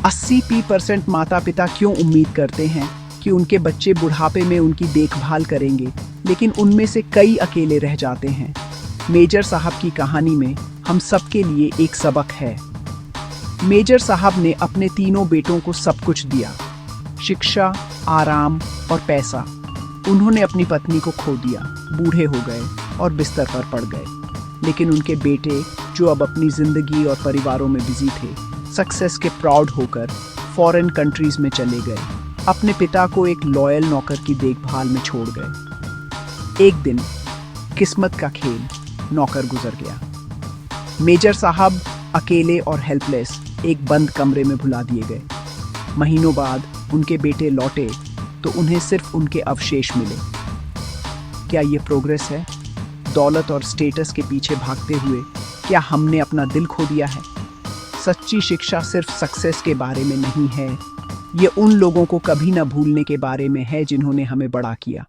80% माता पिता क्यों उम्मीद करते हैं कि उनके बच्चे बुढ़ापे में उनकी देखभाल करेंगे, लेकिन उनमें से कई अकेले रह जाते हैं। मेजर साहब की कहानी में हम सबके लिए एक सबक है। मेजर साहब ने अपने तीनों बेटों को सब कुछ दिया, शिक्षा, आराम और पैसा। उन्होंने अपनी पत्नी को खो दिया, बूढ़े हो गए और बिस्तर पर पड़ गए। लेकिन उनके बेटे, जो अब अपनी जिंदगी और परिवारों में बिजी थे, सक्सेस के प्राउड होकर फॉरेन कंट्रीज में चले गए, अपने पिता को एक लॉयल नौकर की देखभाल में छोड़ गए। एक दिन किस्मत का खेल, नौकर गुजर गया। मेजर साहब अकेले और हेल्पलेस एक बंद कमरे में भुला दिए गए। महीनों बाद उनके बेटे लौटे तो उन्हें सिर्फ उनके अवशेष मिले। क्या ये प्रोग्रेस है? दौलत और स्टेटस के पीछे भागते हुए क्या हमने अपना दिल खो दिया है? सच्ची शिक्षा सिर्फ सक्सेस के बारे में नहीं है, ये उन लोगों को कभी न भूलने के बारे में है जिन्होंने हमें बड़ा किया।